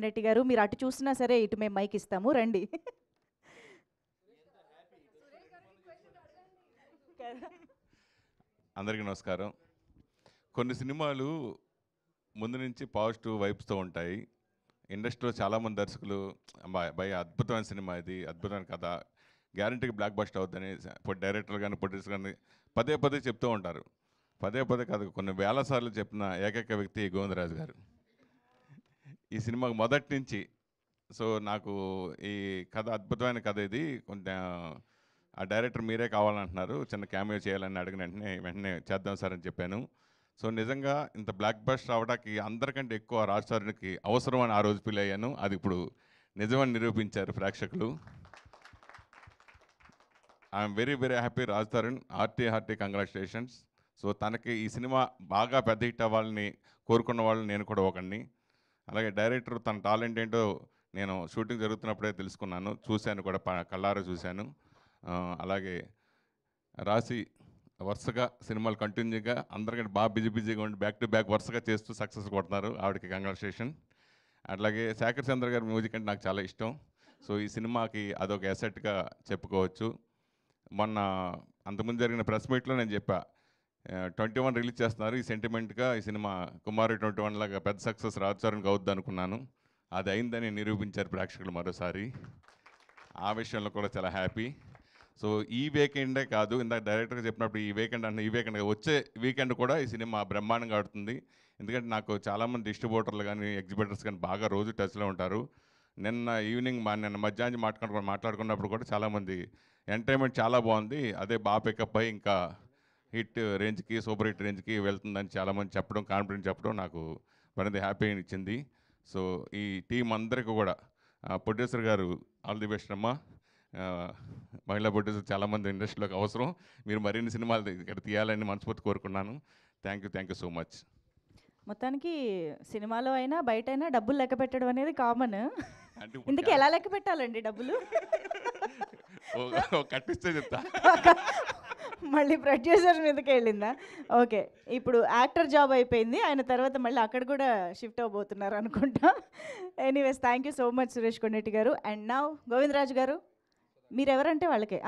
కొండెట్టి గారు. మీరు అటు చూసినా సరే ఇటు మేము మైక్ ఇస్తాము, రండి. అందరికీ నమస్కారం. కొన్ని సినిమాలు ముందు నుంచి పాజిటివ్ వైబ్స్తో ఉంటాయి. ఇండస్ట్రీలో చాలామంది దర్శకులు భయ అద్భుతమైన సినిమా ఇది, అద్భుతమైన కథ, గ్యారంటీకి బ్లాక్ బస్టర్ అవుతుందని డైరెక్టర్ కానీ ప్రొడ్యూసర్ కానీ పదే పదే చెప్తూ ఉంటారు. పదే పదే కాదు, కొన్ని వేల సార్లు చెప్పిన ఏకైక వ్యక్తి గోవిందరాజు గారు. ఈ సినిమాకు మొదటి నుంచి సో నాకు ఈ కథ అద్భుతమైన కథ ఇది, కొంచెం ఆ డైరెక్టర్ మీరే కావాలంటున్నారు, చిన్న క్యామియో చేయాలని అడిగిన వెంటనే చేద్దాం సార్ అని చెప్పాను. సో నిజంగా ఇంత బ్లాక్ బస్టర్ అవడానికి అందరికంటే ఎక్కువ రాజ్ తరుణ్కి అవసరం అని ఆ రోజు ఫీల్ అయ్యాను. అది ఇప్పుడు నిజమని నిరూపించారు ప్రేక్షకులు. I'm very very happy. Raj Tarun hearty congratulations. So తనకి ఈ సినిమా బాగా పెద్ద హిట్ అవ్వాలని కోరుకున్న వాళ్ళు నేను కూడా ఒకడిని. అలాగే డైరెక్టర్ తన టాలెంట్ ఏంటో నేను షూటింగ్ జరుగుతున్నప్పుడే తెలుసుకున్నాను, చూశాను కూడా, కళ్ళారా చూశాను. అలాగే రాసి వరుసగా సినిమాలు కంటిన్యూగా అందరికంటే బాగా బిజీగా ఉండి బ్యాక్ టు బ్యాక్ వరుసగా చేస్తూ సక్సెస్ కొడుతున్నారు, ఆవిడకి కంగ్రాచులేషన్. అట్లాగే శేఖర్ చంద్ర గారి మ్యూజిక్ అంటే నాకు చాలా ఇష్టం. సో ఈ సినిమాకి అదొక అసెట్గా చెప్పుకోవచ్చు. మొన్న అంతకుముందు జరిగిన ప్రెస్ మీట్లో నేను చెప్పా, 21 రిలీజ్ చేస్తున్నారు, ఈ సెంటిమెంట్గా ఈ సినిమా కుమారి 21 లాగా పెద్ద సక్సెస్ రాజ్ తరుణ్కి అవుద్ది అనుకున్నాను. అది అయిందని నిరూపించారు ప్రేక్షకులు మరోసారి. ఆ విషయంలో కూడా చాలా హ్యాపీ. సో ఈ వీకెండే కాదు, ఇందాక డైరెక్టర్గా చెప్పినప్పుడు ఈ వీకెండ్ వచ్చే వీకెండ్ కూడా ఈ సినిమా బ్రహ్మాండంగా ఆడుతుంది. ఎందుకంటే నాకు చాలామంది డిస్ట్రిబ్యూటర్లు కానీ ఎగ్జిబిటర్స్ కానీ బాగా రోజు టచ్లో ఉంటారు. నిన్న ఈవినింగ్ నిన్న మధ్యాహ్నం మాట్లాడుకున్నప్పుడు కూడా చాలామంది ఎంటర్టైన్మెంట్ చాలా బాగుంది, అదే బాగా పికప్ అయ్యి ఇంకా హిట్ రేంజ్కి, సూపర్ హిట్ రేంజ్కి వెళ్తుందని చాలామంది చెప్పడం, కాన్ఫిడెంట్ చెప్పడం నాకు మరింత హ్యాపీ ఇచ్చింది. సో ఈ టీం అందరికీ కూడా ప్రొడ్యూసర్ గారు ఆల్ ది బెస్ట్ అమ్మా. మహిళా ప్రొడ్యూసర్ చాలామంది ఇండస్ట్రీలోకి అవసరం, మీరు మరిన్ని సినిమాలు ఇక్కడ తీయాలని మనస్ఫూర్తి కోరుకున్నాను. Thank you so much. మొత్తానికి సినిమాలో అయినా బయట అయినా డబ్బులు లెక్క పెట్టడం అనేది కామన్. ఇందుకు ఎలా లెక్క పెట్టాలండి డబ్బులు? కట్టిస్తే చెప్తా. మళ్ళీ ప్రొడ్యూసర్ మీదకి వెళ్ళిందా? ఓకే, ఇప్పుడు యాక్టర్ జాబ్ అయిపోయింది, ఆయన తర్వాత మళ్ళీ అక్కడ కూడా షిఫ్ట్ అవ్వబోతున్నారు అనుకుంటా. Anyways, thank you so much Suresh Kondetti garu. And now Govindaraju గారు, మీరెవరంటే వాళ్ళకే